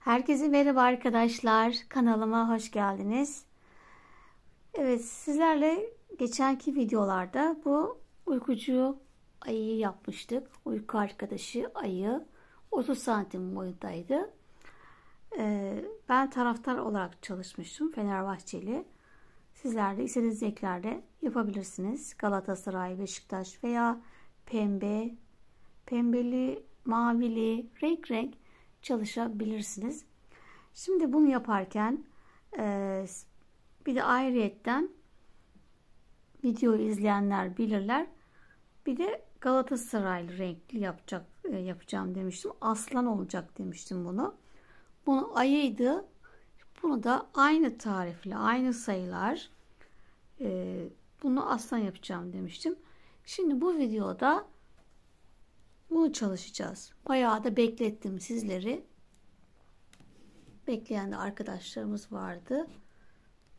Herkese merhaba arkadaşlar. Kanalıma hoş geldiniz. Evet, sizlerle geçenki videolarda bu uykucu ayıyı yapmıştık. Uyku arkadaşı ayı 30 santim boyundaydı. Ben taraftar olarak çalışmıştım. Fenerbahçeli. Sizler de istediğiniz renklerde yapabilirsiniz. Galatasaray, Beşiktaş veya pembe, pembeli, mavili, renk çalışabilirsiniz. Şimdi bunu yaparken bir de ayrıyetten videoyu izleyenler bilirler. Bir de Galatasaraylı renkli yapacağım demiştim. Aslan olacak demiştim bunu. Bunu ayıydı. Bunu da aynı tarifle, aynı sayılar. Bunu aslan yapacağım demiştim. Şimdi bu videoda bunu çalışacağız. Bayağı da beklettim sizleri. Bekleyen de arkadaşlarımız vardı.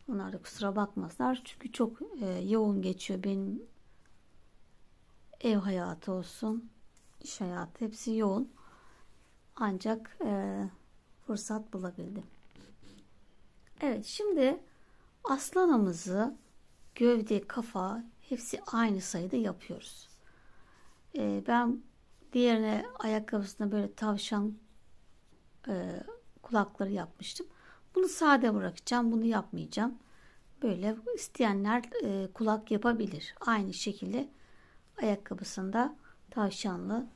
Onlar da kusura bakmasınlar. Çünkü çok yoğun geçiyor benim ev hayatı olsun, iş hayatı hepsi yoğun. Ancak fırsat bulabildim. Evet, şimdi aslanımızı gövde, kafa hepsi aynı sayıda yapıyoruz. Ben diğerine ayakkabısına böyle tavşan kulakları yapmıştım. Bunu sade bırakacağım. Bunu yapmayacağım. Böyle isteyenler kulak yapabilir. Aynı şekilde ayakkabısında tavşanlı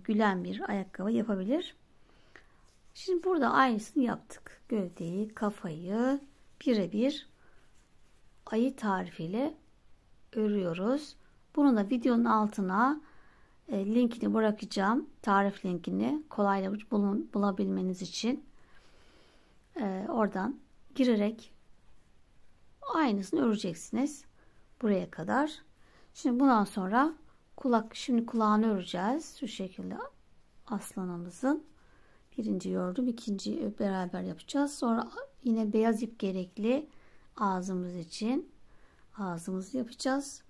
gülen bir ayakkabı yapabilir. Şimdi burada aynısını yaptık. Gövdeyi, kafayı birebir ayı tarifiyle örüyoruz. Bunu da videonun altına linkini bırakacağım. Tarif linkini kolayca bulabilmeniz için. Oradan girerek aynısını öreceksiniz. Buraya kadar. Şimdi bundan sonra kulağını öreceğiz. Şu şekilde aslanımızın. Birinci ördüm. İkinciyi beraber yapacağız. Sonra yine beyaz ip gerekli ağzımız için. Ağzımızı yapacağız.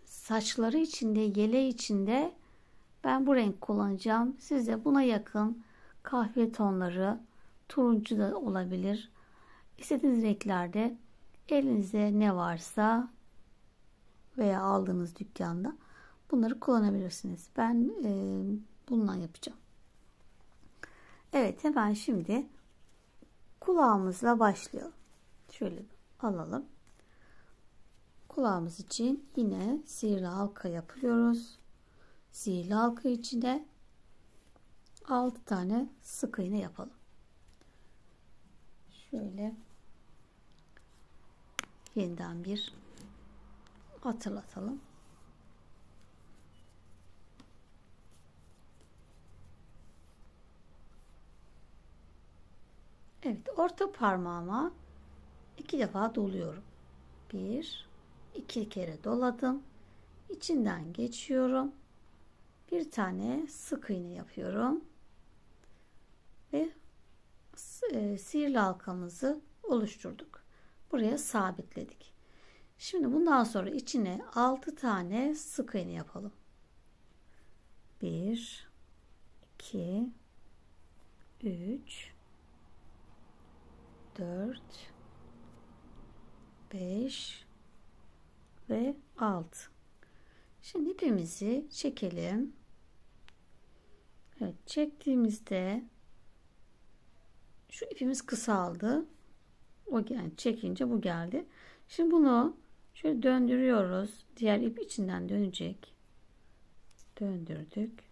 Saçları içinde, yeleği içinde ben bu renk kullanacağım. Siz de buna yakın kahve tonları, turuncu da olabilir. İstediğiniz renklerde elinizde ne varsa veya aldığınız dükkanda bunları kullanabilirsiniz. Ben bundan yapacağım. Evet, hemen şimdi kulağımızla başlayalım. Şöyle alalım. Kulağımız için yine sihirli halka yapıyoruz. Sihirli halka içine 6 tane sık iğne yapalım. Şöyle yeniden bir hatırlatalım. Evet, orta parmağıma 2 defa doluyorum. 2 kere doladım. İçinden geçiyorum. Bir tane sık iğne yapıyorum. Ve sihirli halkamızı oluşturduk. Buraya sabitledik. Şimdi bundan sonra içine 6 tane sık iğne yapalım. 1 2 3 4 5 ve 6. Şimdi ipimizi çekelim. Evet, çektiğimizde şu ipimiz kısaldı. O yani çekince bu geldi. Şimdi bunu şöyle döndürüyoruz. Diğer ip içinden dönecek. Döndürdük.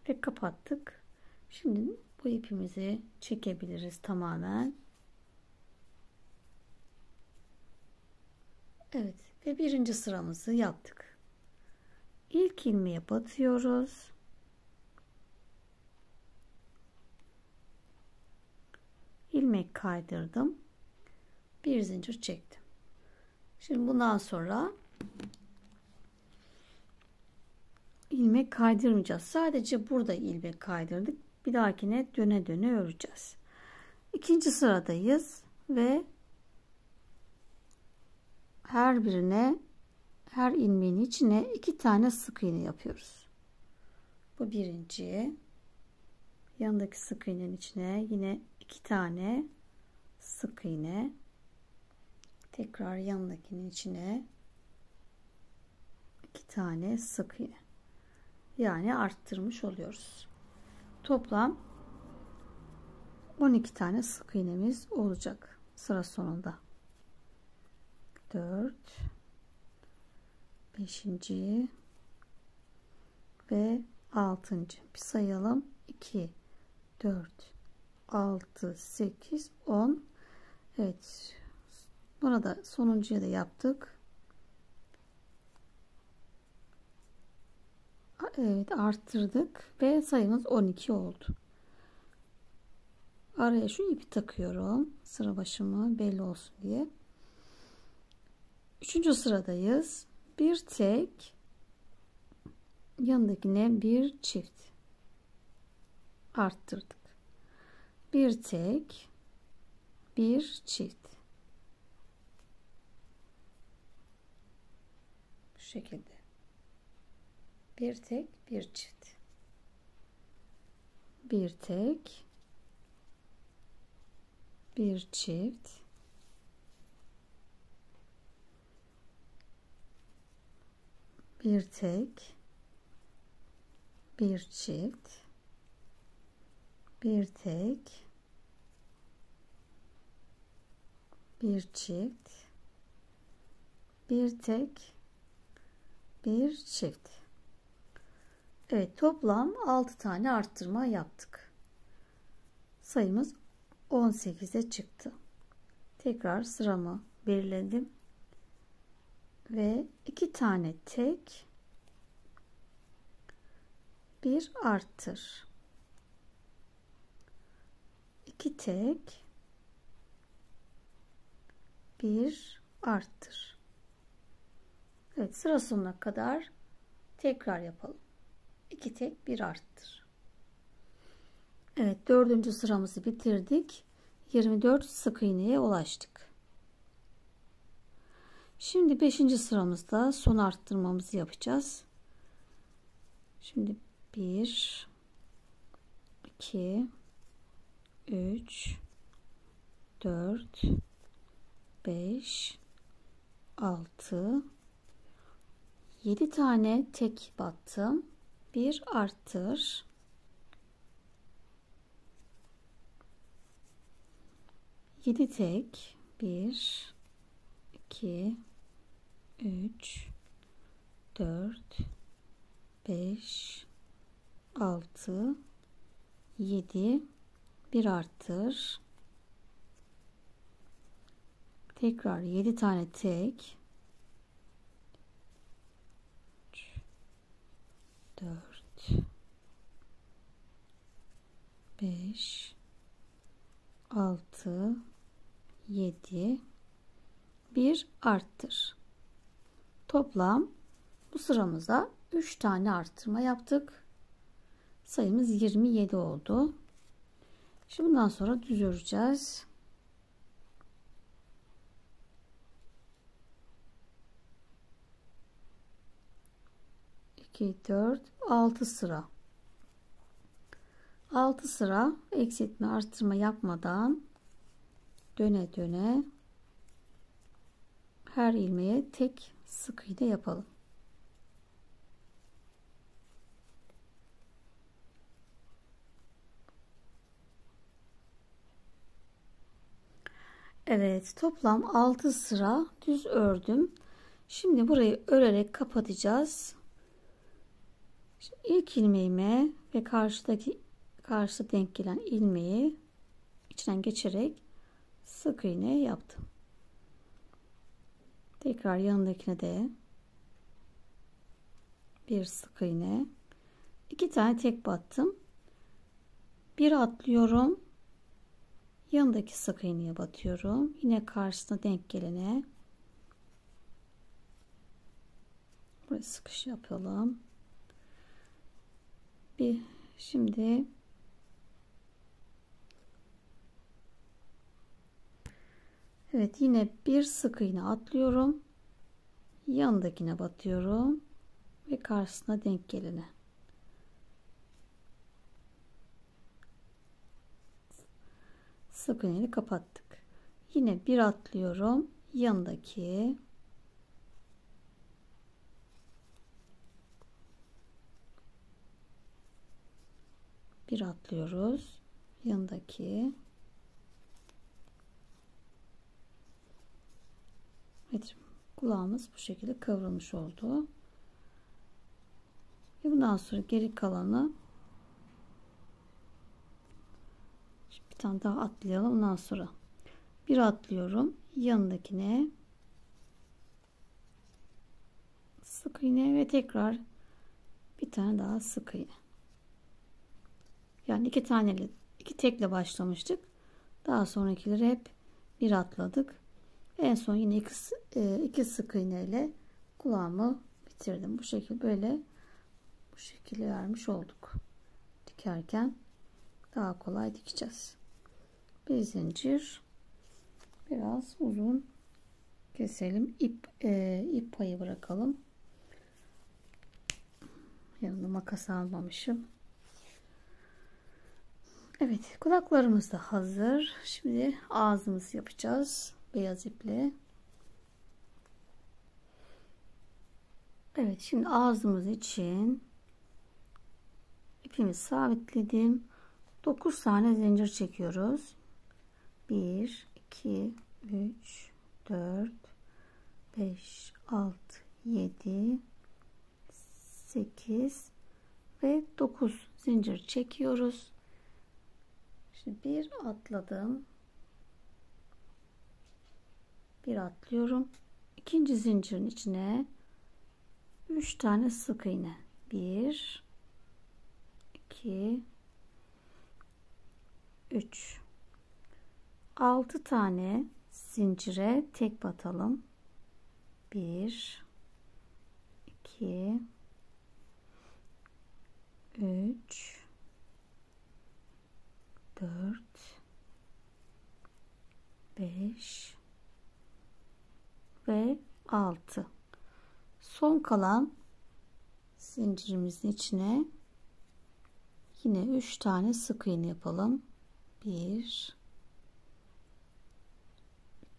Ve kapattık. Şimdi bu ipimizi çekebiliriz tamamen. Evet. Ve birinci sıramızı yaptık. İlk ilmeğe batıyoruz. İlmek kaydırdım. Bir zincir çektim. Şimdi bundan sonra ilmek kaydırmayacağız. Sadece burada ilmek kaydırdık. Bir dahakine döne döne öreceğiz. İkinci sıradayız ve her ilmeğin içine 2 tane sık iğne yapıyoruz. Bu birinci. Yanındaki sık iğnenin içine yine 2 tane sık iğne. Tekrar yanındakinin içine 2 tane sık iğne. Yani arttırmış oluyoruz. Toplam 12 tane sık iğnemiz olacak sıra sonunda. 4, 5. ve 6. Bir sayalım. 2, 4, 6, 8, 10. Evet. Buna da sonuncuya da yaptık. Evet, arttırdık ve sayımız 12 oldu. Araya şu ipi takıyorum. Sıra başımı belli olsun diye. 3. sıradayız. Bir tek, yanındakine bir çift arttırdık. Bir tek, bir çift. Bu şekilde. Bir tek, bir çift. Bir tek, bir çift. Bir tek, bir çift. Bir tek, bir çift. Bir tek, bir çift. Evet, toplam 6 tane arttırma yaptık. Sayımız 18'e çıktı. Tekrar sıramı belirledim. Ve 2 tane tek, bir arttır. 2 tek, bir arttır. Evet, sıra sonuna kadar tekrar yapalım. 2 tek, bir arttır. Evet, 4. sıramızı bitirdik. 24 sık iğneye ulaştık. Şimdi 5. sıramızda son arttırmamızı yapacağız. Şimdi 1, 2, 3, 4, 5, 6, 7 tane tek battım. Bir arttır. 7 tek. 1, 2, 3, 4, 5, 6, 7. Bir arttır. Tekrar 7 tane tek. 3, 4, 5, 6, 7. Bir arttır. Toplam bu sıramıza 3 tane arttırma yaptık. Sayımız 27 oldu. Şimdi bundan sonra düz öreceğiz. 2, 4, 6 sıra. 6 sıra eksiltme arttırma yapmadan döne döne her ilmeğe tek sık iğne yapalım. Evet, toplam 6 sıra düz ördüm. Şimdi burayı örerek kapatacağız. Şimdi ilk ilmeğime ve karşıda denk gelen ilmeği içinden geçerek sık iğne yaptım. Tekrar yanındakine de bir sık iğne, 2 tane tek battım. Bir atlıyorum. Yanındaki sık iğneye batıyorum. Yine karşısına denk gelene buraya sıkış yapalım. Şimdi evet, yine bir sık iğne atlıyorum. Yanındakine batıyorum ve karşısına denk gelene. sık iğneyle kapattık. Yine bir atlıyorum. Yanındaki bir atlıyoruz. Yanındaki evet, kulağımız bu şekilde kıvrılmış oldu. Ve bundan sonra geri kalanı bir tane daha atlayalım. Ondan sonra bir atlıyorum. Yanındakine sık iğne ve tekrar bir tane daha sık iğne. Yani iki tekle başlamıştık. Daha sonrakileri hep bir atladık. En son yine iki sık iğne ile kulağımı bitirdim. Bu şekilde bu şekilde vermiş olduk. Dikerken daha kolay dikeceğiz. Bir zincir, biraz uzun keselim. İp payı bırakalım. Yanımda makas almamışım. Evet, kulaklarımız da hazır. Şimdi ağzımızı yapacağız beyaz iple. Evet, şimdi ağzımız için ipimi sabitledim. 9 tane zincir çekiyoruz. 1 2 3 4 5 6 7 8 ve 9 zincir çekiyoruz. Şimdi bir atladım. Bir atlıyorum. İkinci zincirin içine 3 tane sık iğne. 1 2 3 6 tane zincire tek batalım. 1 2 3 4 5 ve 6. Son kalan zincirimizin içine yine 3 tane sık iğne yapalım. 1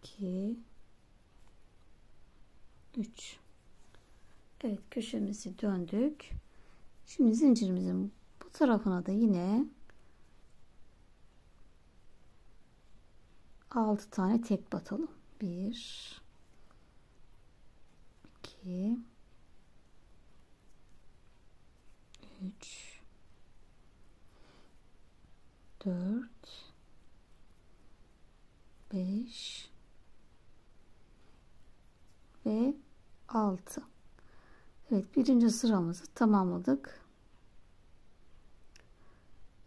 2 3. Evet, köşemizi döndük. Şimdi zincirimizin bu tarafına da yine 6 tane tek batalım. 1 2 3 4 5 ve 6. Evet, birinci sıramızı tamamladık.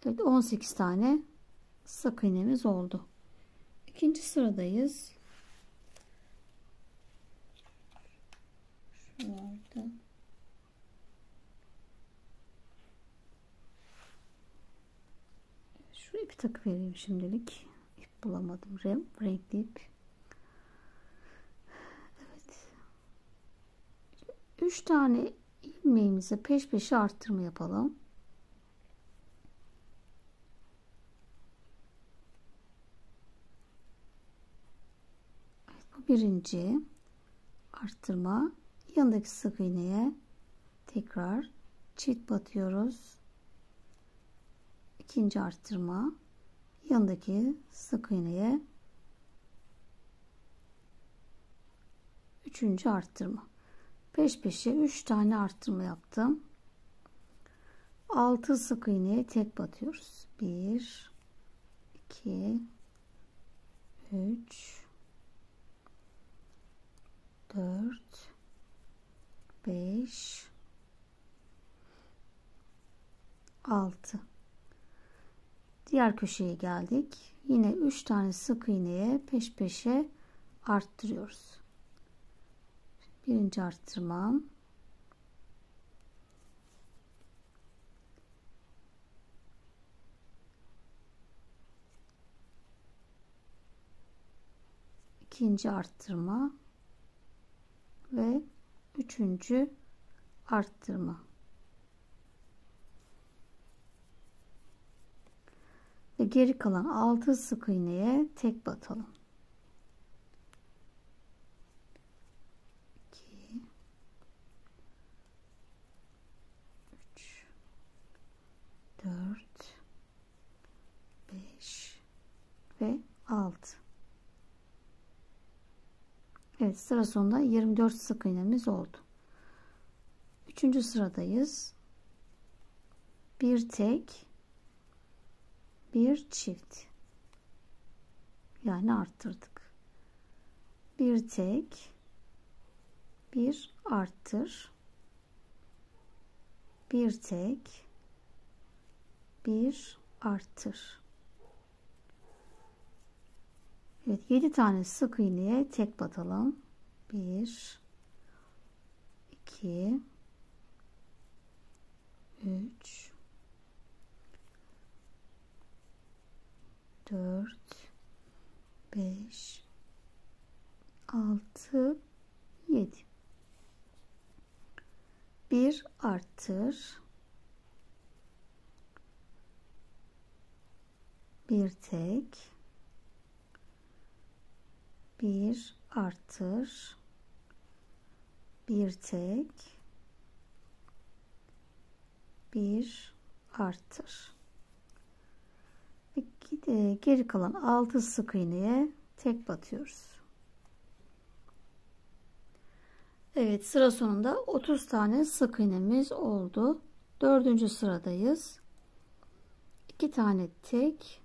Evet, 18 tane sık iğnemiz oldu. İkinci sıradayız. Şuralarda. Şu ipi takı vereyim şimdilik. İp bulamadım. Renkli ip. Evet. 3 tane ilmeğimizi peş peşe arttırma yapalım. Evet, bu birinci arttırma. Yanındaki sık iğneye tekrar çift batıyoruz. İkinci arttırma. Yanındaki sık iğneye üçüncü arttırma. Peş peşe 3 tane arttırma yaptım. 6 sık iğneye tek batıyoruz. 1 2 3 4 5 6. Diğer köşeye geldik. Yine 3 tane sık iğneye peş peşe arttırıyoruz. Birinci arttırmam. İkinci arttırma ve üçüncü arttırma. Ve geri kalan 6 sık iğneye tek batalım. 2 3 4 5 ve 6. Evet, sıra sonunda 24 sık iğnemiz oldu. 3. sıradayız. Bir tek, bir çift. Yani arttırdık. Bir tek, bir arttır. Bir tek, bir arttır. Evet, 7 tane sık iğneye tek batalım. 1 2 3 4 5 6 7. Bir arttır. Bir tek, bir arttır, bir tek, bir arttır. Ve geri kalan 6 sık iğneye tek batıyoruz. Evet, sıra sonunda 30 tane sık iğnemiz oldu. 4. sıradayız. 2 tane tek,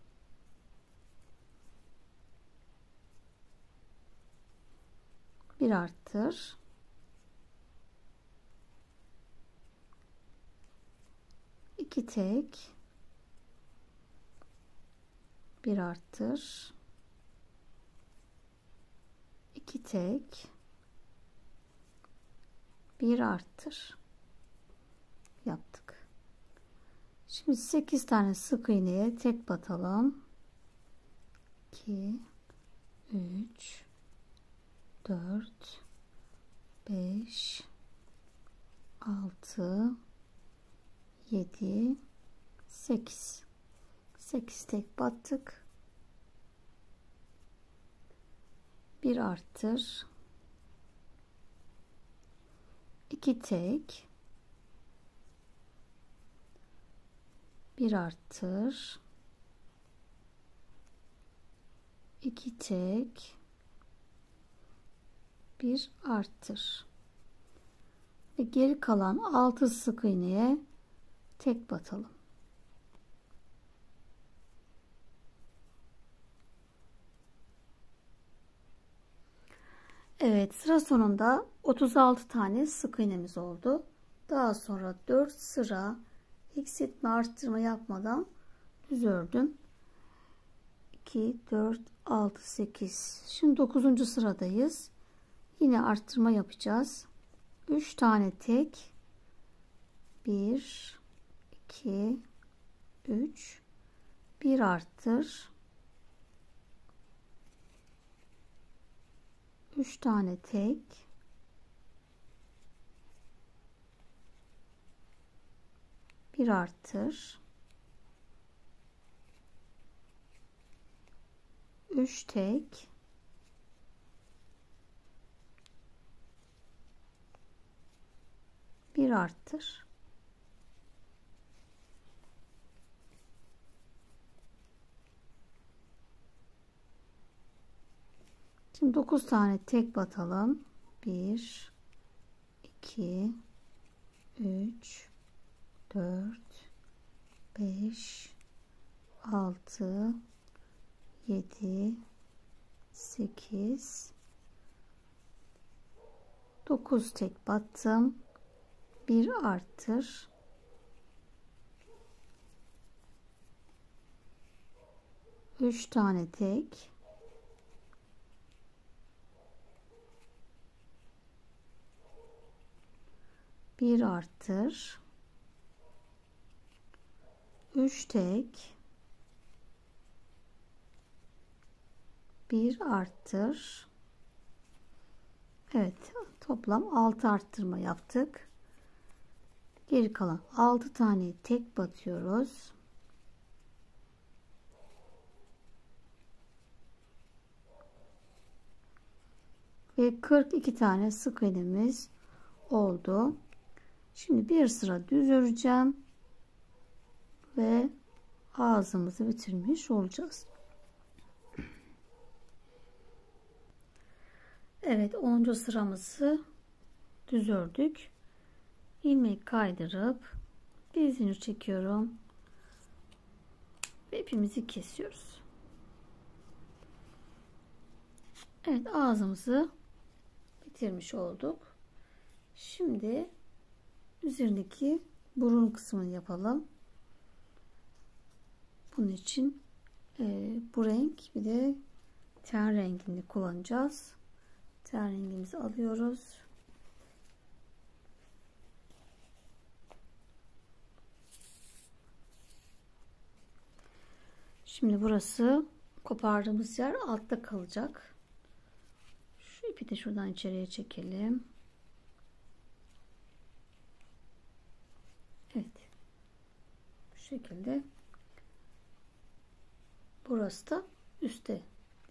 bir arttır, iki tek, bir arttır, iki tek, bir arttır yaptık. Şimdi 8 tane sık iğneye tek batalım. 2 3 4 5 6 7 8. 8 tek battık. Bir arttır, iki tek, bir arttır, iki tek, bir arttır. Ve geri kalan 6 sık iğneye tek batalım. Evet, sıra sonunda 36 tane sık iğnemiz oldu. Daha sonra 4 sıra eksiltme arttırma yapmadan düz ördüm. 2 4 6 8. Şimdi 9. sıradayız. Yine arttırma yapacağız. 3 tane tek, 1 2 3, bir arttır, 3 tane tek, bir arttır, 3 tek, bir arttır. Şimdi 9 tane tek batalım. 1 2 3 4 5 6 7 8 9 tek battım. Bir arttır. 3 tane tek, bir arttır, 3 tek, bir arttır. Evet, toplam 6 arttırma yaptık. Geri kalan 6 tane tek batıyoruz. ve 42 tane sık iğnemiz oldu. Şimdi bir sıra düz öreceğim ve ağzımızı bitirmiş olacağız. Evet, 10. sıramızı düz ördük. İlmeği kaydırıp bir zincir çekiyorum ve ipimizi kesiyoruz. Evet, ağzımızı bitirmiş olduk. Şimdi üzerindeki burun kısmını yapalım. Bunun için bu renk, bir de ten rengini kullanacağız. Ten rengimizi alıyoruz. Şimdi burası kopardığımız yer altta kalacak. Şu ipi de şuradan içeriye çekelim. Evet. Bu şekilde. Burası da üste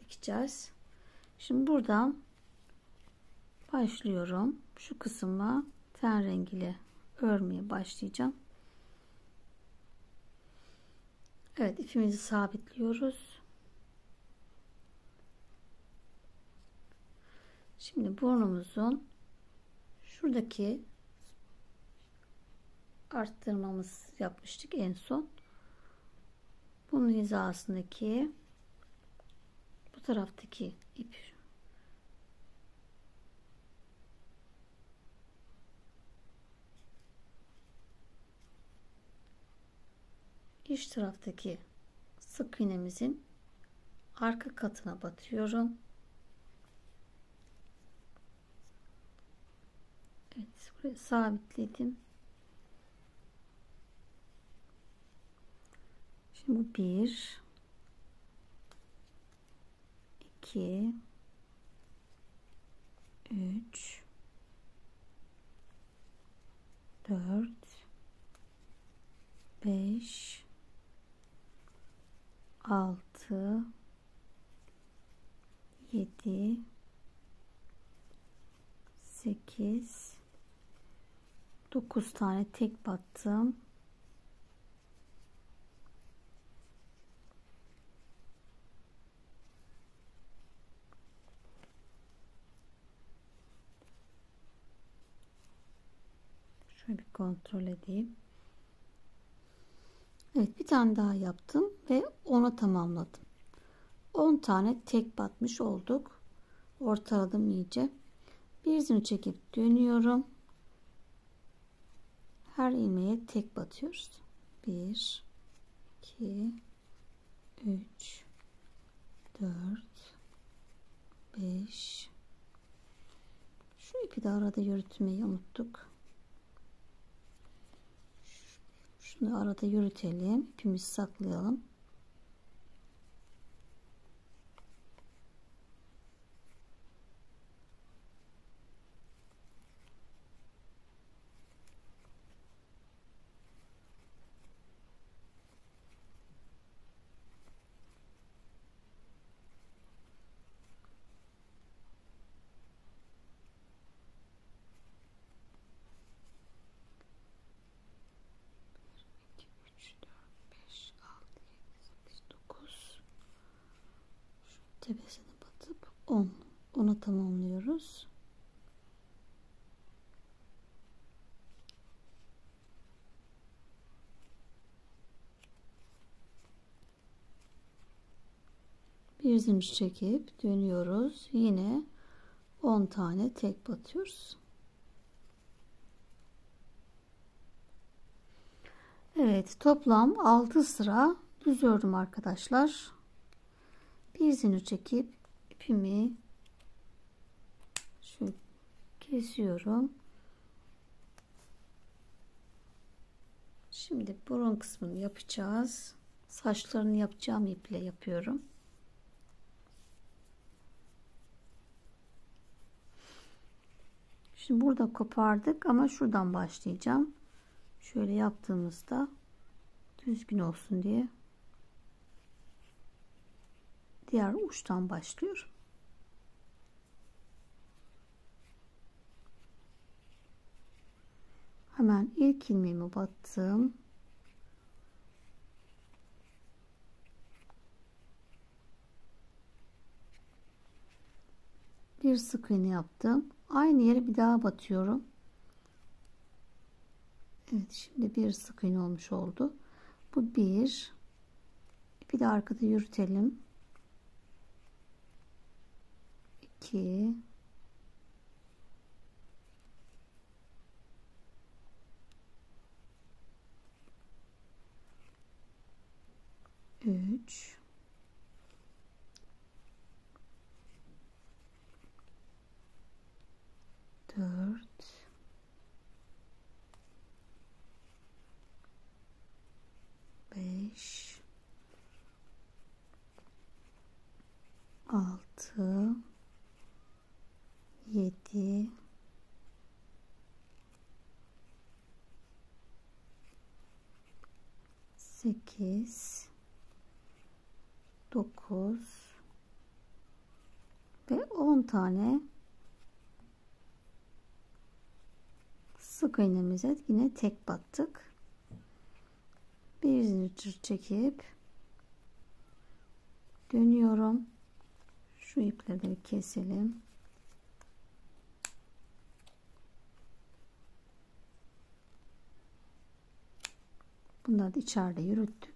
dikeceğiz. Şimdi buradan başlıyorum. Şu kısma ten rengiyle örmeye başlayacağım. Evet, ipimizi sabitliyoruz. Şimdi burnumuzun şuradaki arttırmamız yapmıştık en son. Bunun hizasındaki bu taraftaki ip iç taraftaki sık iğnemizin arka katına batıyorum. Evet, buraya sabitledim. Şimdi bu 1 2 3 4 5 6 7 8 9 tane tek battım. Şöyle bir kontrol edeyim. Evet, bir tane daha yaptım ve 10'a tamamladım. 10 tane tek batmış olduk. Ortaladım iyice. Bir zincir çekip dönüyorum. Her ilmeğe tek batıyoruz. 1 2 3 4 5 Şu ipi de arada yürütmeyi unuttuk. Şunu arada yürütelim. İpimizi saklayalım. Tepesine batıp 10'a tamamlıyoruz. Bir zincir çekip dönüyoruz. Yine 10 tane tek batıyoruz. Evet, toplam 6 sıra düz ördüm arkadaşlar. Bir zincir çekip ipimi şöyle kesiyorum. Şimdi burun kısmını yapacağız. Saçlarını yapacağım iple yapıyorum. Şimdi burada kopardık ama şuradan başlayacağım. Şöyle yaptığımızda düzgün olsun diye diğer uçtan başlıyorum. Hemen ilk ilmeğimi battım. Bir sık iğne yaptım. Aynı yere bir daha batıyorum. Evet, şimdi bir sık iğne olmuş oldu. Bu bir. Bir de arkada yürütelim. 2 3 4 5 6 7 8 9 ve 10 tane sık iğnemize yine tek battık. Bir zincir çekip dönüyorum. Şu ipleri keselim. Bunları da içeride yürüttük.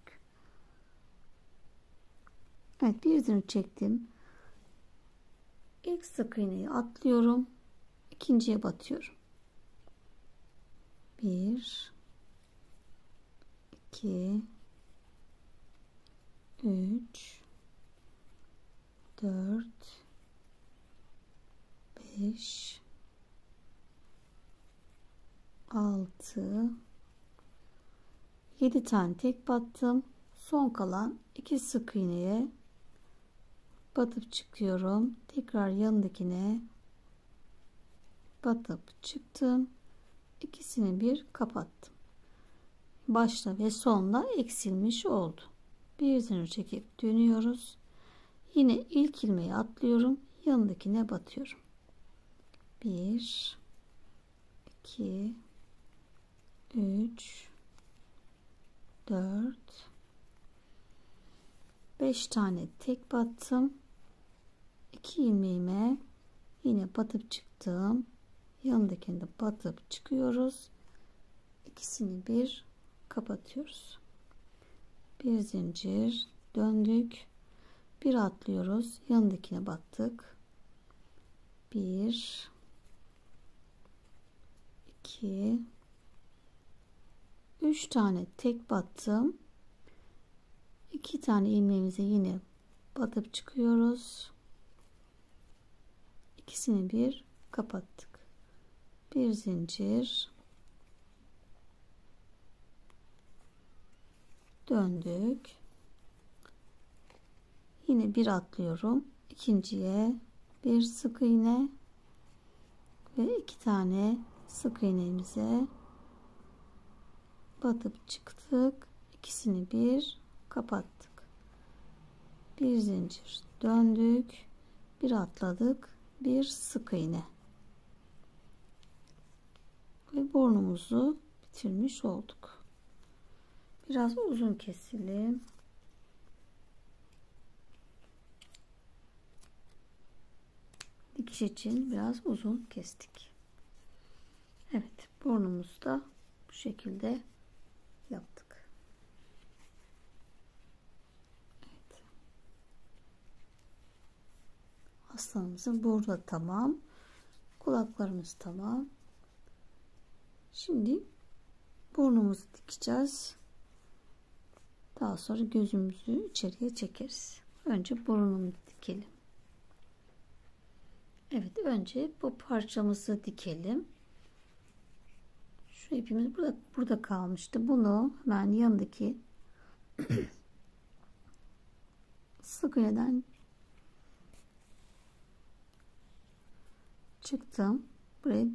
Evet, bir zincir çektim. İlk sık iğneyi atlıyorum. İkinciye batıyorum. 1 2 3 4 5 6 7 tane tek battım. Son kalan 2 sık iğneye batıp çıkıyorum. Tekrar yanındakine batıp çıktım. İkisini bir kapattım. Başta ve sonda eksilmiş oldu. Bir zincir çekip dönüyoruz. Yine ilk ilmeği atlıyorum. Yanındakine batıyorum. 1 2 3 4 5 tane tek battım. 2 ilmeğime yine batıp çıktım. Yanındakini de batıp çıkıyoruz. İkisini bir kapatıyoruz. Bir zincir döndük. Bir atlıyoruz. Yanındakine battık. 1 2 3 tane tek battım. 2 tane ilmeğimize yine batıp çıkıyoruz. İkisini bir kapattık. Bir zincir döndük. Yine bir atlıyorum. İkinciye bir sık iğne ve 2 tane sık iğnemize batıp çıktık. İkisini bir kapattık. Bir zincir döndük. Bir atladık. Bir sık iğne. Ve burnumuzu bitirmiş olduk. Biraz uzun keselim. Dikiş için biraz uzun kestik. Evet, burnumuzu da bu şekilde yaptık. Evet. Aslanımızın burnu tamam. Kulaklarımız tamam. Şimdi burnumuzu dikeceğiz. Daha sonra gözümüzü içeriye çekeriz. Önce burnunu dikelim. Evet, önce bu parçamızı dikelim. Şu ipimiz burada kalmıştı. Bunu hemen yanındaki sık iğneden çıktım. Burayı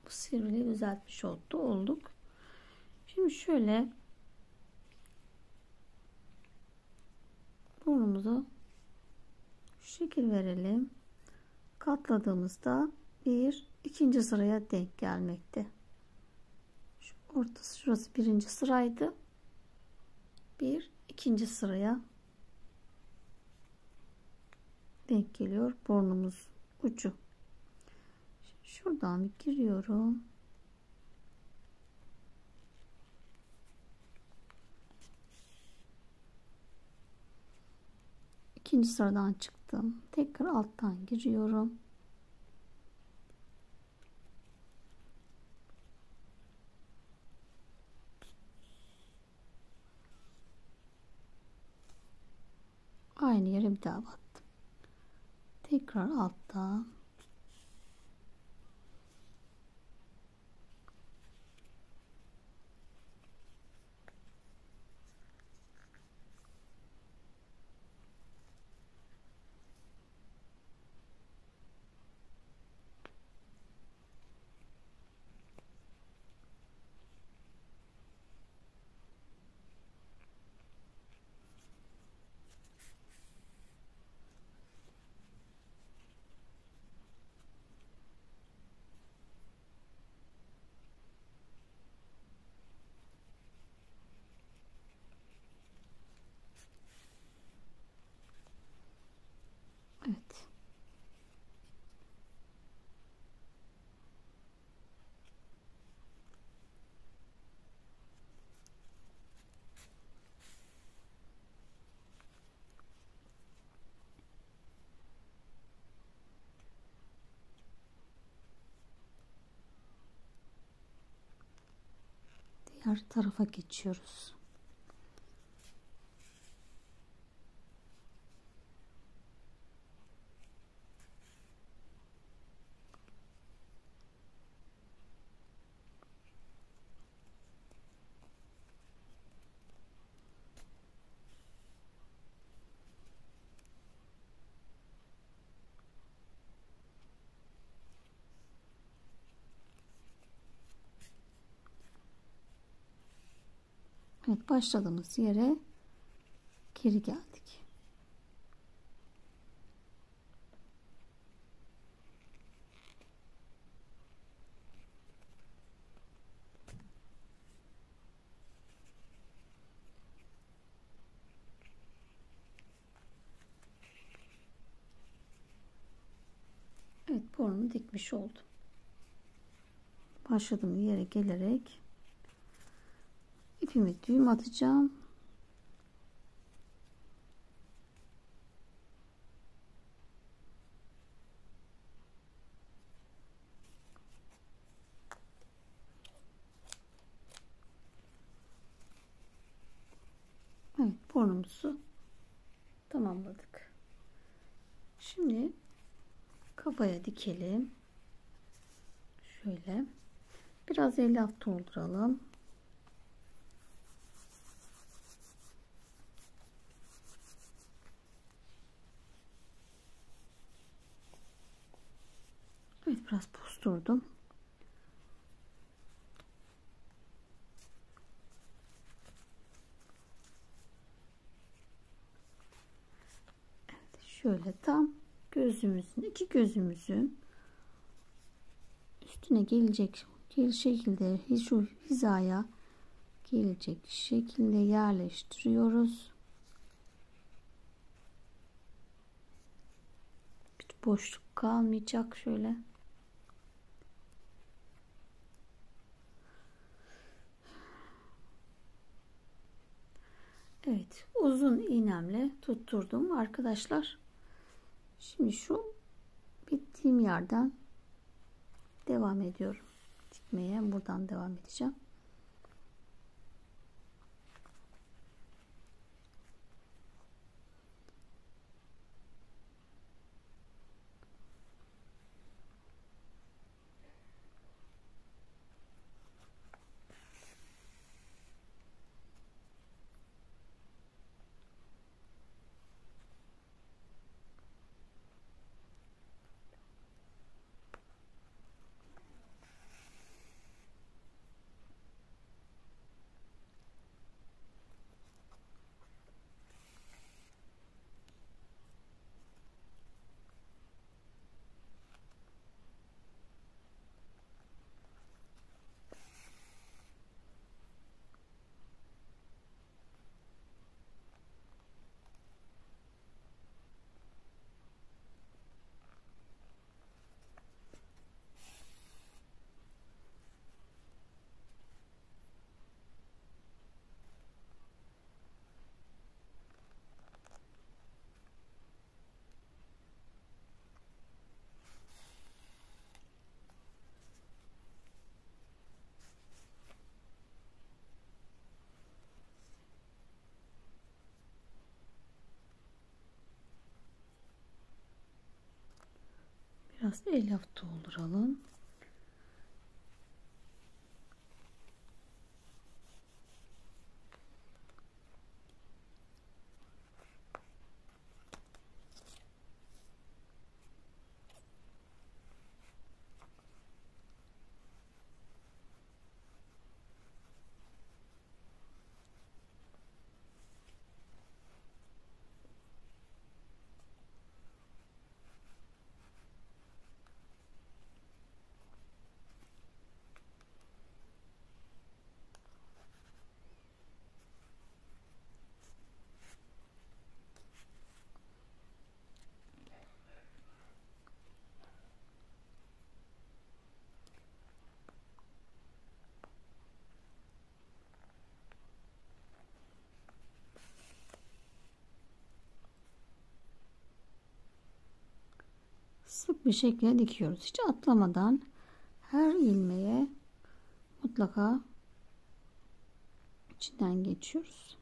bu sivriliği düzeltmiş olduk. Şimdi şöyle burnumuza şu şekil verelim. Katladığımızda ikinci sıraya denk gelmekte. Ortası şurası birinci sıraydı. Bir ikinci sıraya denk geliyor burnumuz ucu. Şuradan bir giriyorum. İkinci sıradan çıktım. Tekrar alttan giriyorum. Aynı yere bir daha battım. Tekrar alttan. Evet. Diğer tarafa geçiyoruz. Evet, başladığımız yere geri geldik. Evet, burnumu dikmiş oldum. Başladığım yere gelerek ipimi düğüm atacağım. Evet, burnumuzu tamamladık. Şimdi kafaya dikelim. Şöyle biraz elyaf dolduralım. Evet, biraz pusturdum. Evet, şöyle tam gözümüzün, iki gözümüzün üstüne gelecek şekilde şu hizaya gelecek şekilde yerleştiriyoruz. Bir boşluk kalmayacak şöyle. Evet, uzun iğnemle tutturdum arkadaşlar. Şimdi şu bittiğim yerden devam ediyorum dikmeye. Buradan devam edeceğim. Biraz elyaf dolduralım. Sık bir şekilde dikiyoruz. Hiç atlamadan her ilmeğe mutlaka içinden geçiyoruz.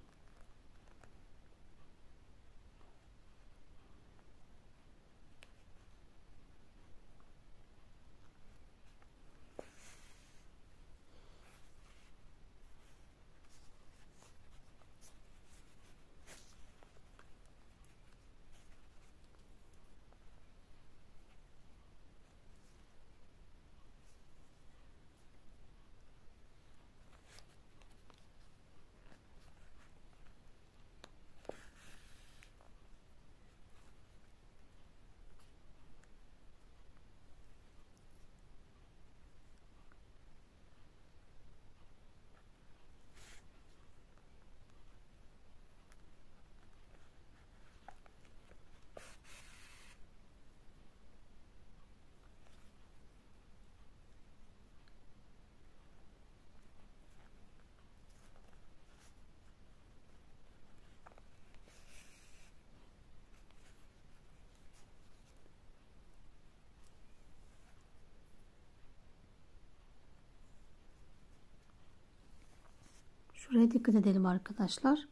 Şuraya dikkat edelim arkadaşlar.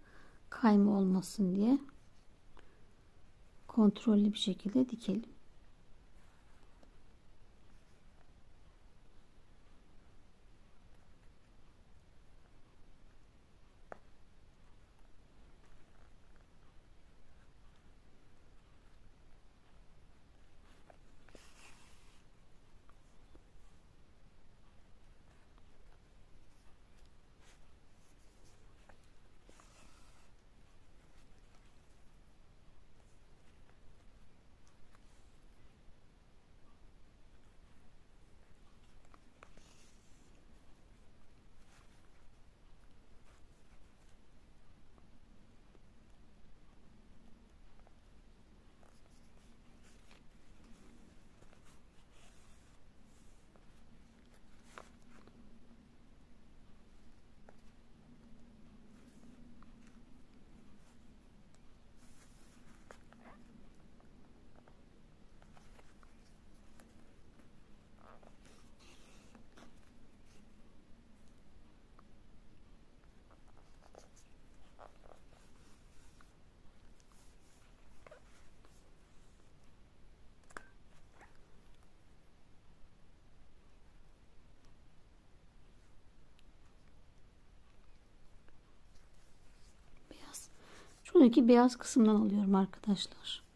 Kayma olmasın diye kontrollü bir şekilde dikelim. Şuradaki beyaz kısımdan alıyorum arkadaşlar.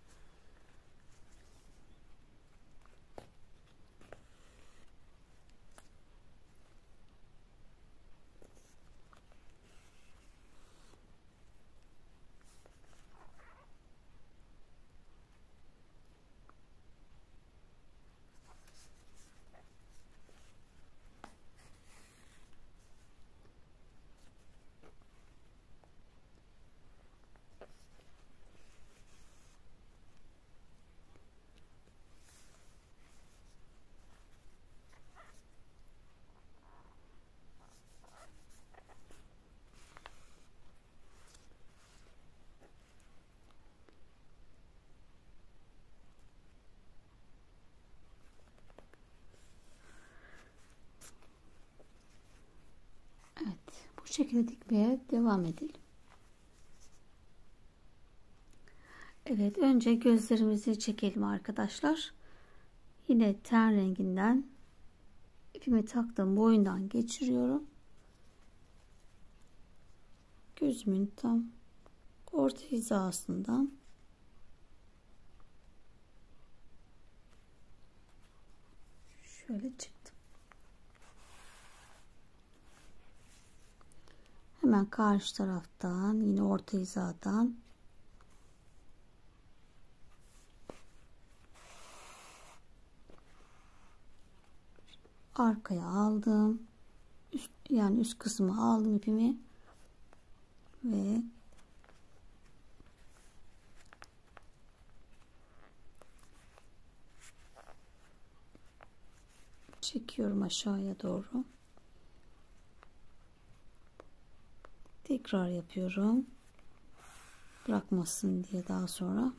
Bu şekilde dikmeye devam edelim. Evet, önce gözlerimizi çekelim arkadaşlar. Yine ten renginden ipimi taktım, boyundan geçiriyorum. Gözümün tam orta hizasından şöyle çıktım. Hemen karşı taraftan yine orta hizadan arkaya aldım. Yani üst kısmı aldım ipimi ve çekiyorum aşağıya doğru. Tekrar yapıyorum. Bırakmasın diye daha sonra.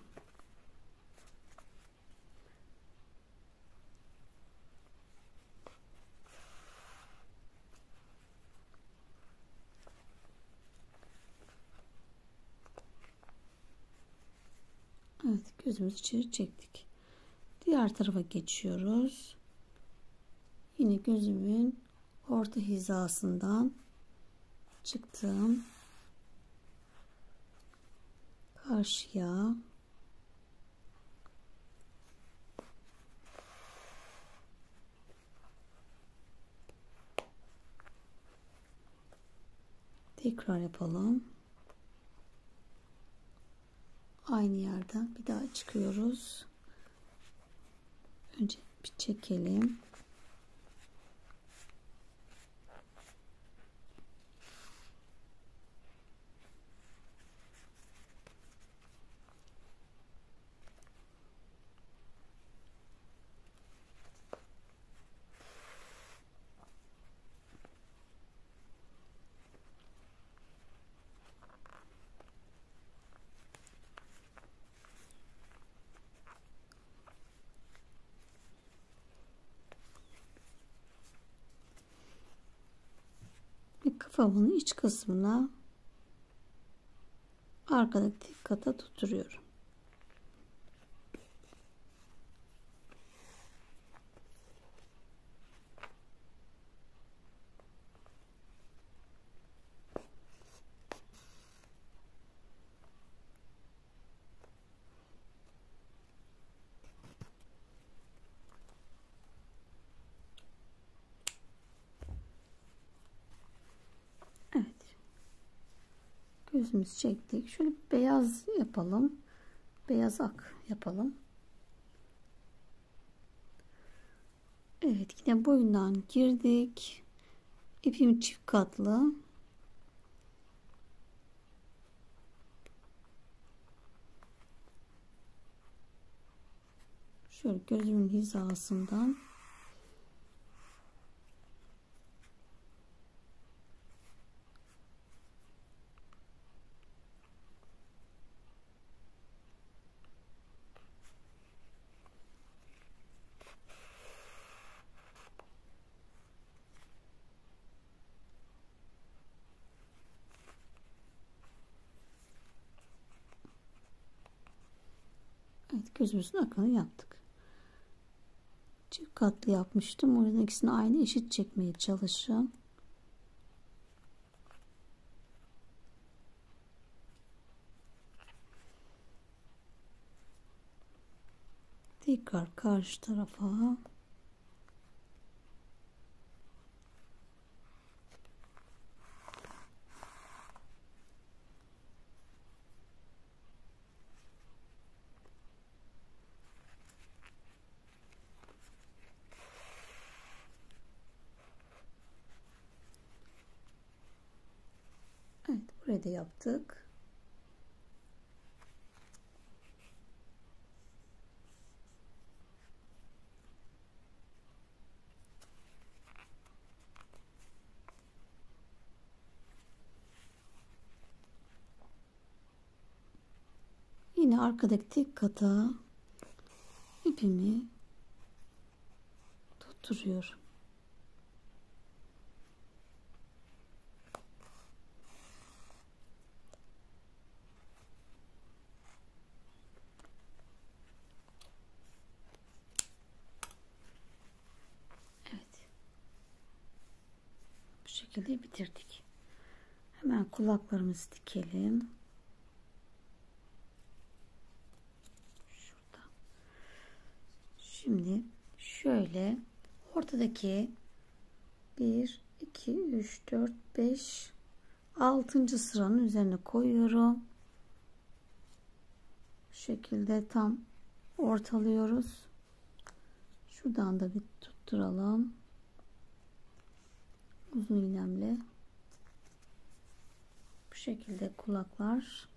Evet, gözümüzü içeri çektik. Diğer tarafa geçiyoruz. Yine gözümün orta hizasından çıktım. Karşıya tekrar yapalım. Aynı yerden bir daha çıkıyoruz. Önce bir çekelim. Ve kafamın iç kısmına arkadaki tek kata tutturuyorum. Evet. Gözümüzü çektik. Şöyle beyaz yapalım. Beyaz ak yapalım. Evet, yine boyundan girdik. İpim çift katlı. Şöyle gözümün hizasından evet, gözümüzün akını yaptık. Çift katlı yapmıştım. O yüzden ikisini aynı eşit çekmeye çalışacağım. Tekrar karşı tarafa evet, buraya da yaptık. Yine arkadaki tek kata ipimi tutturuyorum. şekilde bitirdik. Hemen kulaklarımızı dikelim. Şurada. Şimdi şöyle ortadaki 1, 2, 3, 4, 5, 6. sıranın üzerine koyuyorum. Bu şekilde tam ortalıyoruz. Şuradan da bir tutturalım. Uzun iğnemle. Bu şekilde kulaklar.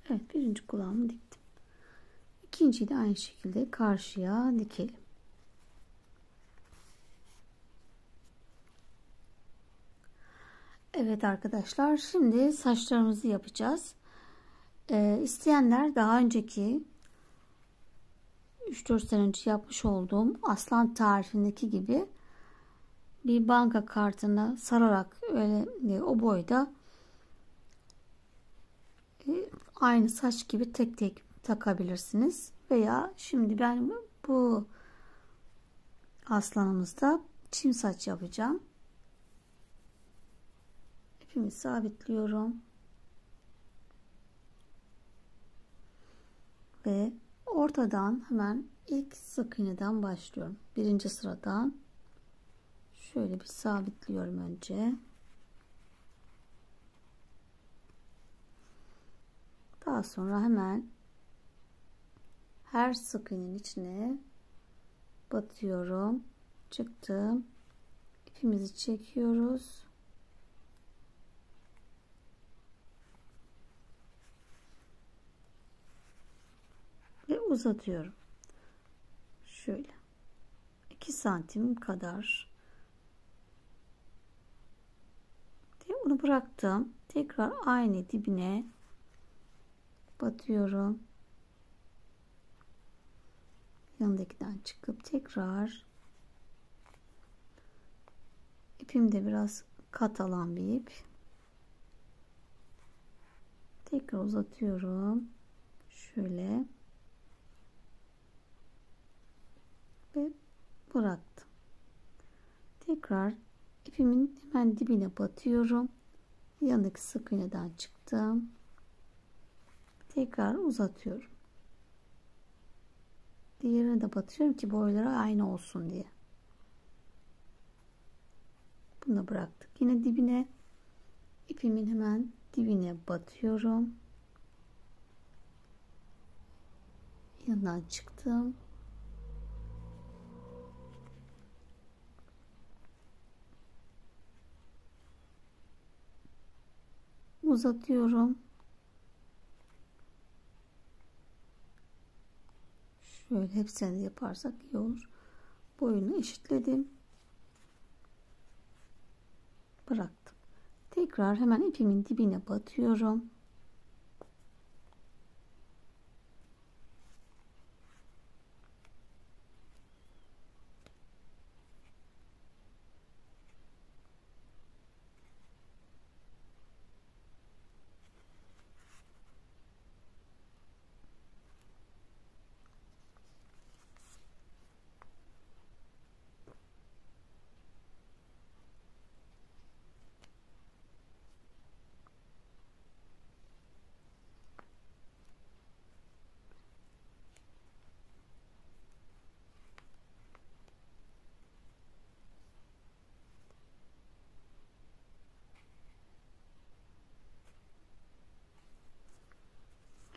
Evet, birinci kulağımı diktim. İkinciyi de aynı şekilde karşıya dikelim. Evet arkadaşlar, şimdi saçlarımızı yapacağız. İsteyenler daha önceki 3-4 sene önce yapmış olduğum aslan tarifindeki gibi bir banka kartına sararak öyle o boyda aynı saç gibi tek tek takabilirsiniz. Veya şimdi ben bu aslanımızda çim saç yapacağım. İpimi sabitliyorum. Ve ortadan hemen ilk sık iğneden başlıyorum. Birinci sıradan şöyle bir sabitliyorum önce. Daha sonra hemen her sık iğnenin içine batıyorum. Çıktım. İpimizi çekiyoruz. Ve uzatıyorum. Şöyle 2 santim kadar. Bunu bıraktım. Tekrar aynı dibine batıyorum. Yanındakinden çıkıp tekrar ipim de biraz kat alan bir ip. Tekrar uzatıyorum. Şöyle ve bıraktım. Tekrar ipimin hemen dibine batıyorum. Yanındaki sık iğneden çıktım. Tekrar uzatıyorum. Diğerine de batıyorum ki boyları aynı olsun diye. Bunu bıraktık. Yine dibine ipimin hemen dibine batıyorum. Yanından çıktım. Uzatıyorum. Şöyle hepsini yaparsak iyi olur. Boyunu eşitledim. Bıraktım. Tekrar hemen ipimin dibine batıyorum.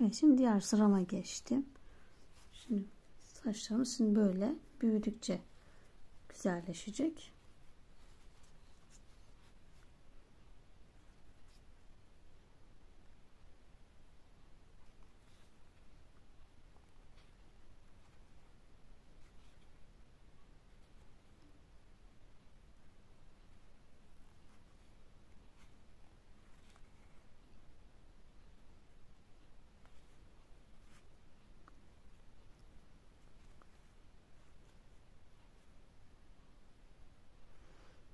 Evet, şimdi diğer sırama geçtim. Şimdi saçlarımız şimdi böyle büyüdükçe güzelleşecek.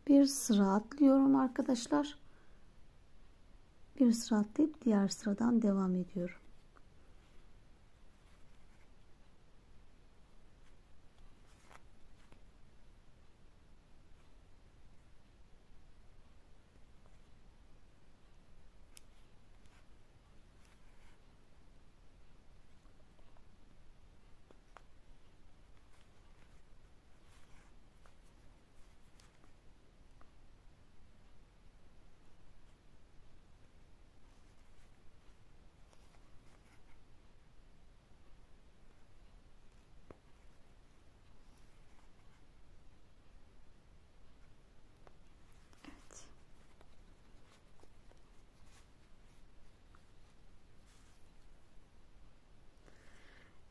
Bir sıra atlıyorum arkadaşlar. Bir sıra atlayıp diğer sıradan devam ediyorum.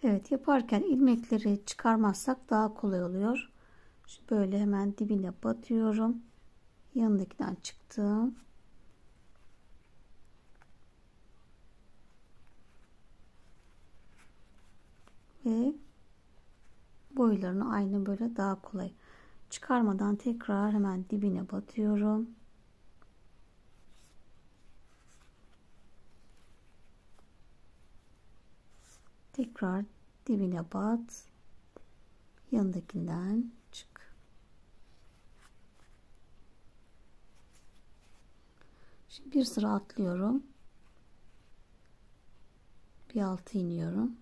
Evet, yaparken ilmekleri çıkarmazsak daha kolay oluyor. Şimdi böyle hemen dibine batıyorum. Yanındakinden çıktım. Ve boylarını aynı böyle daha kolay. Çıkarmadan tekrar hemen dibine batıyorum. Tekrar dibine bat. Yanındakinden çık. Şimdi bir sıra atlıyorum. Bir altı iniyorum.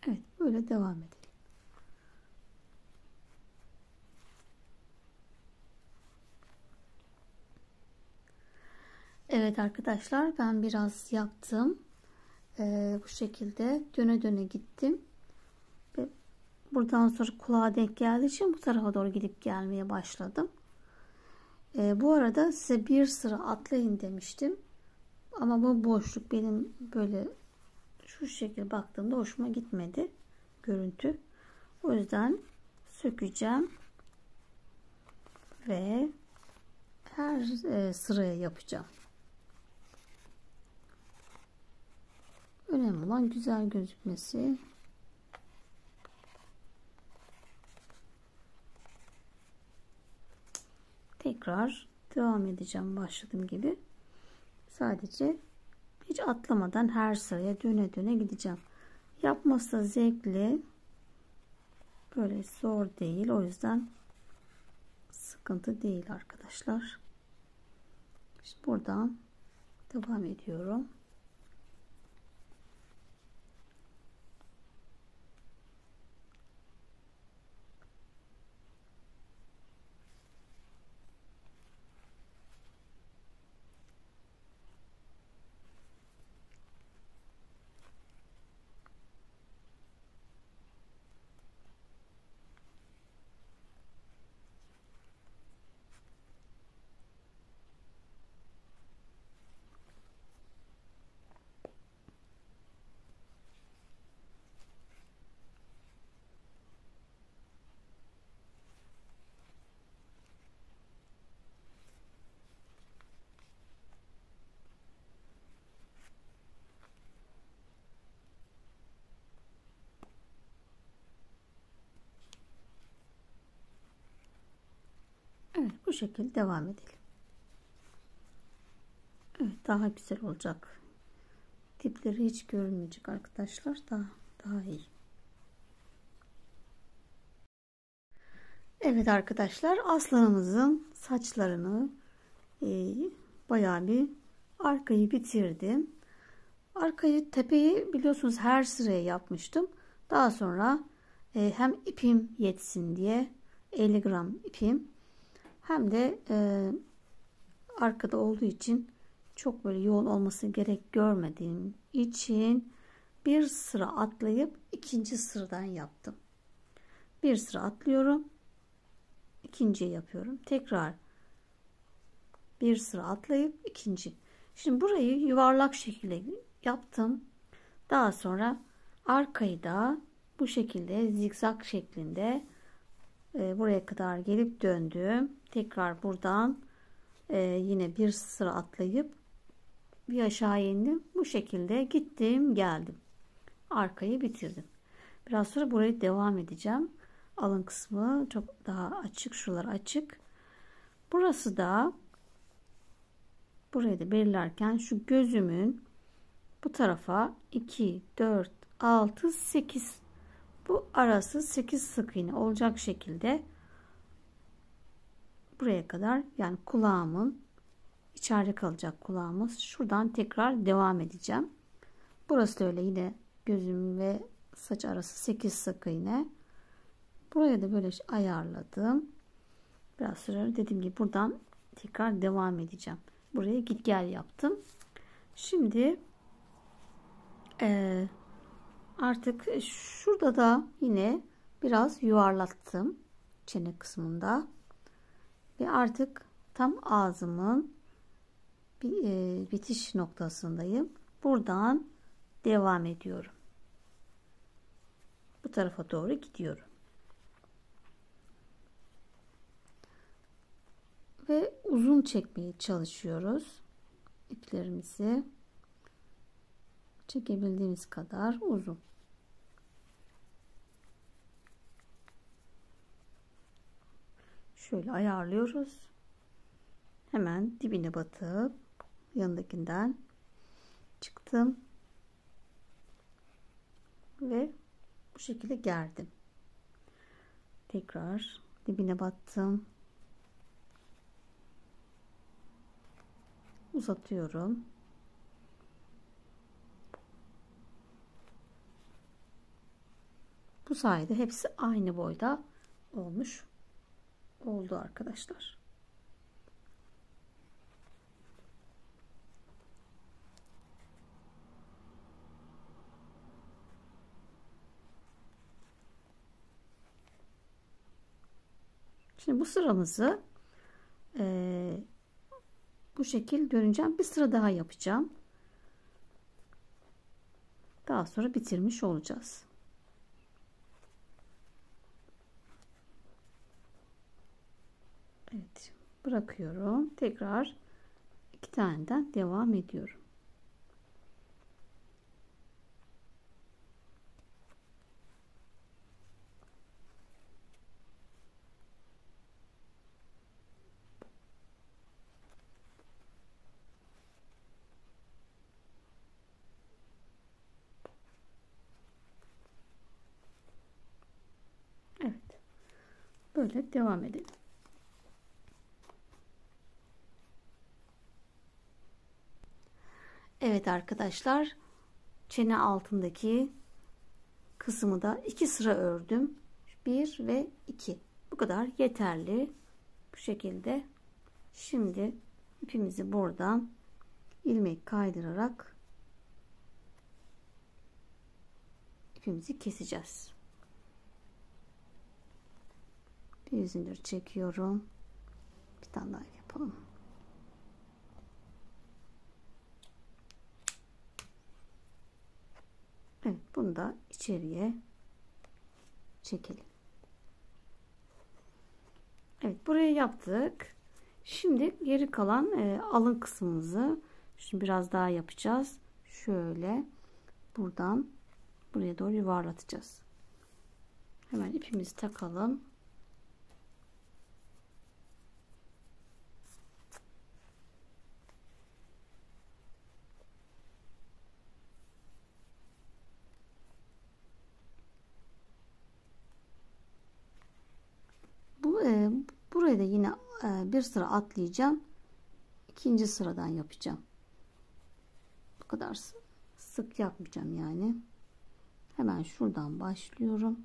Evet, böyle devam edelim. Evet arkadaşlar, ben biraz yaptım. Bu şekilde döne döne gittim. Ve buradan sonra kulağa denk geldiği için bu tarafa doğru gidip gelmeye başladım. Bu arada size bir sıra atlayın demiştim. Ama bu boşluk benim böyle şu şekilde baktığımda hoşuma gitmedi görüntü. O yüzden sökeceğim ve her sıraya yapacağım. Önemli olan güzel gözükmesi. Tekrar devam edeceğim başladığım gibi. Sadece hiç atlamadan her sıraya döne döne gideceğim. Yapması da zevkli. Böyle zor değil. O yüzden sıkıntı değil arkadaşlar. Şimdi buradan devam ediyorum. Evet, bu şekilde devam edelim. Evet, daha güzel olacak. Dipleri hiç görünmeyecek arkadaşlar. Daha iyi. Evet arkadaşlar, aslanımızın saçlarını bayağı bir arkayı bitirdim. Arkayı, tepeyi biliyorsunuz her sıraya yapmıştım. Daha sonra hem ipim yetsin diye 50 gram ipim, hem de arkada olduğu için çok böyle yoğun olması gerek görmediğim için bir sıra atlayıp ikinci sıradan yaptım. Bir sıra atlıyorum, ikinciye yapıyorum. Tekrar bir sıra atlayıp ikinci. Şimdi burayı yuvarlak şekilde yaptım. Daha sonra arkayı da bu şekilde zikzak şeklinde buraya kadar gelip döndüm. Tekrar buradan yine bir sıra atlayıp bir aşağı indim. Bu şekilde gittim geldim. Arkayı bitirdim. Biraz sonra burayı devam edeceğim. Alın kısmı çok daha açık. Şuralar açık. Burası da, burayı da belirlerken şu gözümün bu tarafa 2, 4, 6, 8, bu arası 8 sık iğne olacak şekilde buraya kadar, yani kulağımın içeride kalacak kulağımız. Şuradan tekrar devam edeceğim. Burası da öyle, yine gözüm ve saç arası 8 sık iğne. Buraya da böyle ayarladım. Biraz sonra dediğim gibi buradan tekrar devam edeceğim. Buraya git gel yaptım. Şimdi artık şurada da yine biraz yuvarlattım çene kısmında ve artık tam ağzımın bitiş noktasındayım. Buradan devam ediyorum. Bu tarafa doğru gidiyorum. Ve uzun çekmeye çalışıyoruz. İplerimizi çekebildiğimiz kadar uzun. Şöyle ayarlıyoruz. Hemen dibine batıp yanındakinden çıktım ve bu şekilde gerdim. Tekrar dibine battım. Uzatıyorum. Bu sayede hepsi aynı boyda oldu arkadaşlar. Şimdi bu sıramızı bu şekil döneceğim. Bir sıra daha yapacağım. Daha sonra bitirmiş olacağız. Evet, bırakıyorum. Tekrar iki taneden devam ediyorum. Evet, böyle devam edelim. Evet arkadaşlar, çene altındaki kısmı da 2 sıra ördüm. 1 ve 2. Bu kadar yeterli. Bu şekilde. Şimdi ipimizi buradan ilmek kaydırarak ipimizi keseceğiz. Bir zincir çekiyorum. Bir tane daha yapalım. Evet, bunu da içeriye çekelim. Evet, burayı yaptık. Şimdi geri kalan alın kısmımızı şimdi biraz daha yapacağız. Şöyle buradan buraya doğru yuvarlatacağız. Hemen ipimizi takalım. buraya da yine bir sıra atlayacağım. İkinci sıradan yapacağım. Bu kadar sık yapmayacağım yani. Hemen şuradan başlıyorum.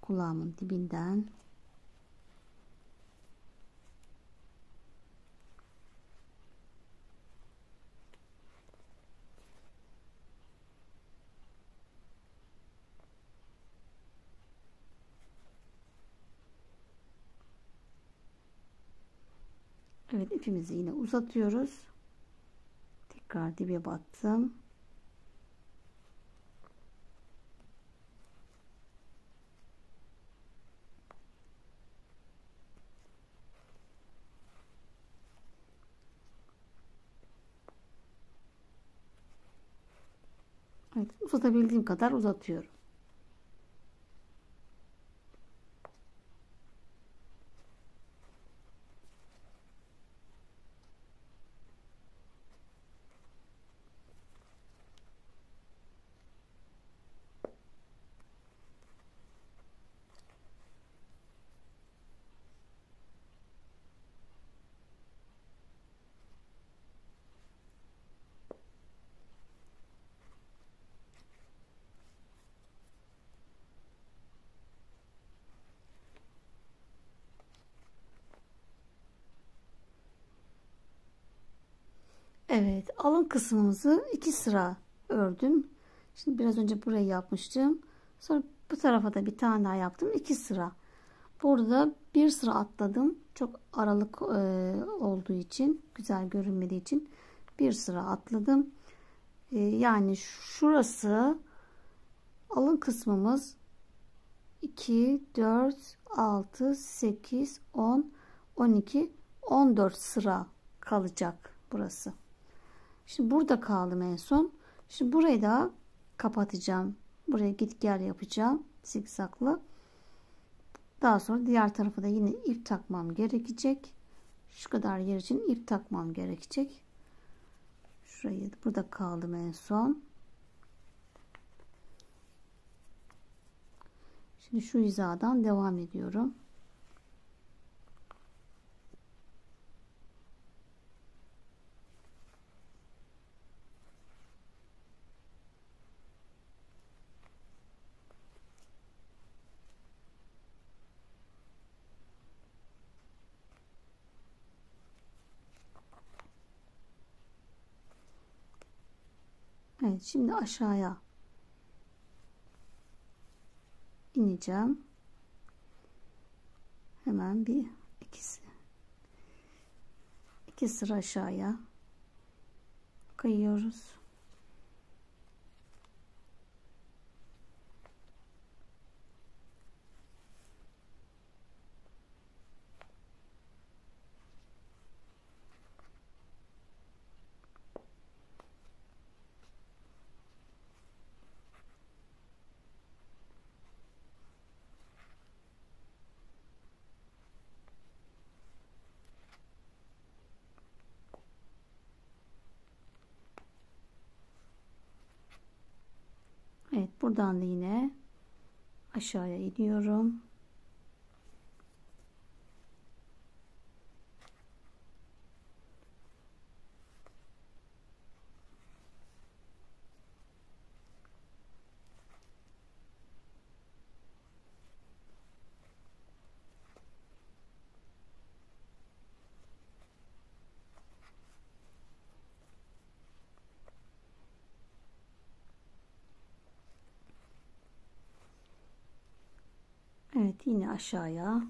Kulağımın dibinden evet, ipimizi yine uzatıyoruz. Tekrar dibe battım. Evet, uzatabildiğim kadar uzatıyorum. Evet, alın kısmımızı 2 sıra ördüm. Şimdi biraz önce burayı yapmıştım. Sonra bu tarafa da bir tane daha yaptım. 2 sıra. Burada bir sıra atladım. Çok aralık olduğu için, güzel görünmediği için bir sıra atladım. Yani şurası alın kısmımız 2, 4, 6, 8, 10, 12, 14 sıra kalacak burası. Şimdi burada kaldım en son. Şimdi burayı da kapatacağım. Buraya git gel yapacağım. Zikzaklı. Daha sonra diğer tarafa da yine ip takmam gerekecek. Şu kadar yer için ip takmam gerekecek. Şurayı burada kaldım en son. Şimdi şu hizadan devam ediyorum. Evet, şimdi aşağıya ineceğim. Hemen iki sıra aşağıya kayıyoruz. Evet, buradan da yine aşağıya iniyorum. Evet, yine aşağıya.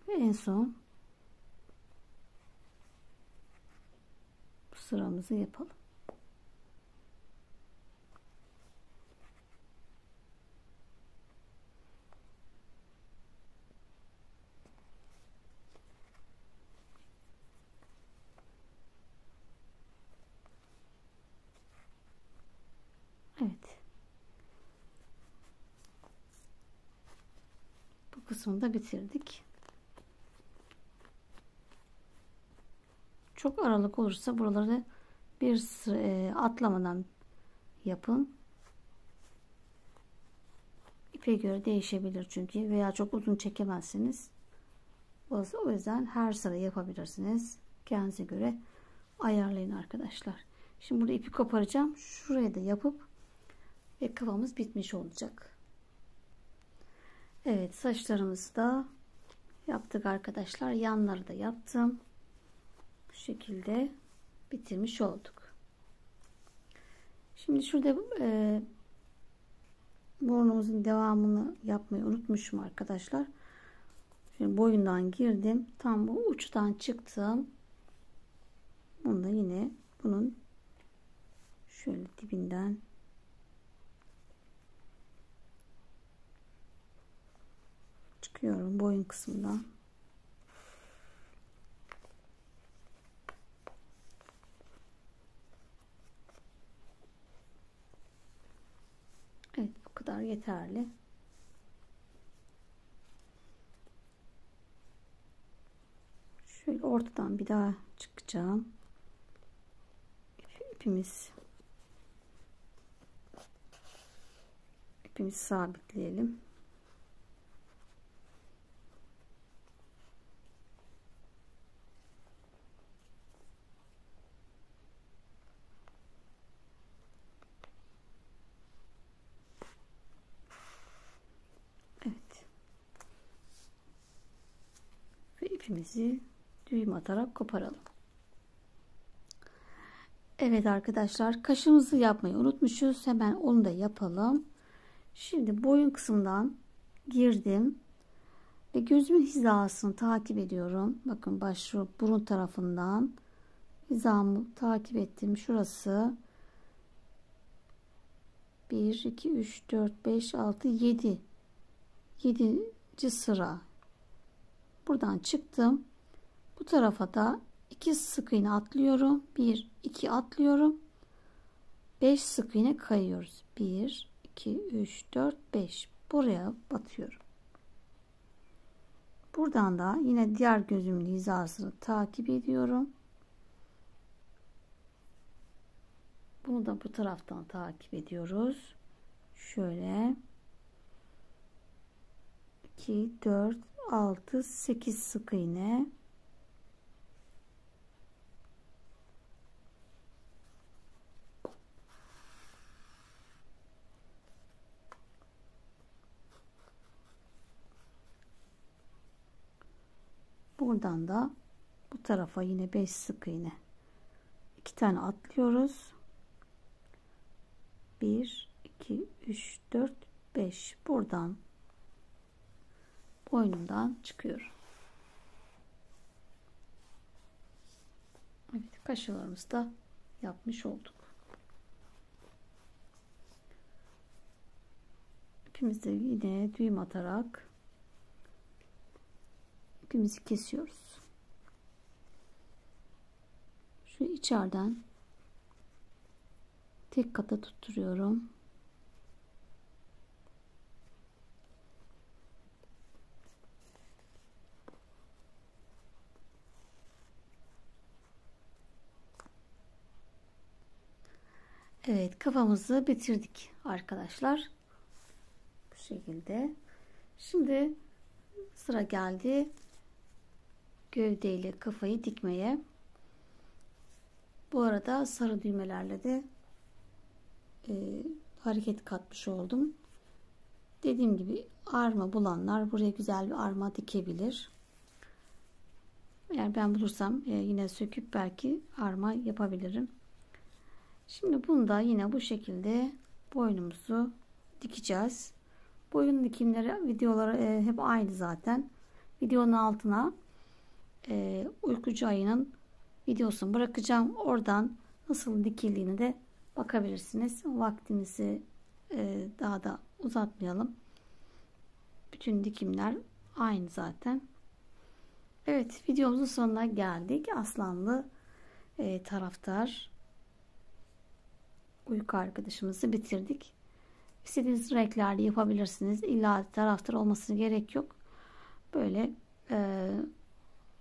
Ve en son bu sıramızı yapalım. Evet. Bu kısmını da bitirdik. Çok aralık olursa buraları bir atlamadan yapın. İpe göre değişebilir çünkü, veya çok uzun çekemezsiniz. O yüzden her sıra yapabilirsiniz. Kendinize göre ayarlayın arkadaşlar. Şimdi burada ipi koparacağım. Şuraya da yapıp ve kafamız bitmiş olacak. Evet, saçlarımızı da yaptık arkadaşlar. Yanları da yaptım. Bu şekilde bitirmiş olduk. Şimdi şurada burnumuzun devamını yapmayı unutmuşum arkadaşlar. Şimdi boyundan girdim. Tam bu uçtan çıktım. Bunu da yine bunun şöyle dibinden çıkıyorum, boyun kısmından. Evet, bu kadar yeterli. Şöyle ortadan bir daha çıkacağım. İpimizi sabitleyelim. Evet. Ve ipimizi düğüm atarak koparalım. Evet arkadaşlar, kaşımızı yapmayı unutmuşuz. Hemen onu da yapalım. Şimdi boyun kısmından girdim ve gözümün hizasını takip ediyorum. Bakın şu burun tarafından hizamı takip ettim. Şurası 1 2 3 4 5 6 7 sıra. Buradan çıktım. Bu tarafa da 2 sık iğne atlıyorum. 1 2 atlıyorum. 5 sık iğne kayıyoruz. 1 2 3 4 5. Buraya batıyorum. Buradan da yine diğer gözümün hizasını takip ediyorum. Bunu da bu taraftan takip ediyoruz. Şöyle 2 4 6 8 sık iğne. Buradan da bu tarafa yine 5 sık iğne. 2 tane atlıyoruz. 1 2 3 4 5. Buradan boynumdan çıkıyorum. Evet, kaşlarımızı da yapmış olduk. İpimizi yine düğüm atarak ipimizi kesiyoruz. Şu içeriden tek kata tutturuyorum. Evet, kafamızı bitirdik arkadaşlar. Bu şekilde. Şimdi sıra geldi gövdeyle kafayı dikmeye. Bu arada sarı düğmelerle de hareket katmış oldum. Dediğim gibi arma bulanlar buraya güzel bir arma dikebilir. Eğer ben bulursam yine söküp belki arma yapabilirim. Şimdi bunu da yine bu şekilde boynumuzu dikeceğiz. Boyun dikimleri videoları hep aynı zaten. Videonun altına uykucu ayının videosunu bırakacağım. Oradan nasıl dikildiğini de bakabilirsiniz. Vaktimizi daha da uzatmayalım. Bütün dikimler aynı zaten. Evet, videomuzun sonuna geldik. Aslanlı taraftar uyku arkadaşımızı bitirdik. İstediğiniz renklerde yapabilirsiniz. İlla taraftar olmasına gerek yok. Böyle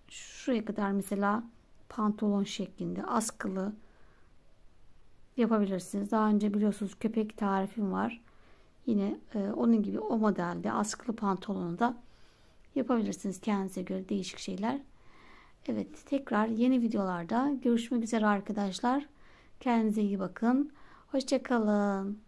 şuraya kadar mesela pantolon şeklinde askılı yapabilirsiniz. Daha önce biliyorsunuz köpek tarifim var. Yine onun gibi o modelde askılı pantolonu da yapabilirsiniz. Kendinize göre değişik şeyler. Evet, tekrar yeni videolarda görüşmek üzere arkadaşlar. Kendinize iyi bakın. Hoşça kalın.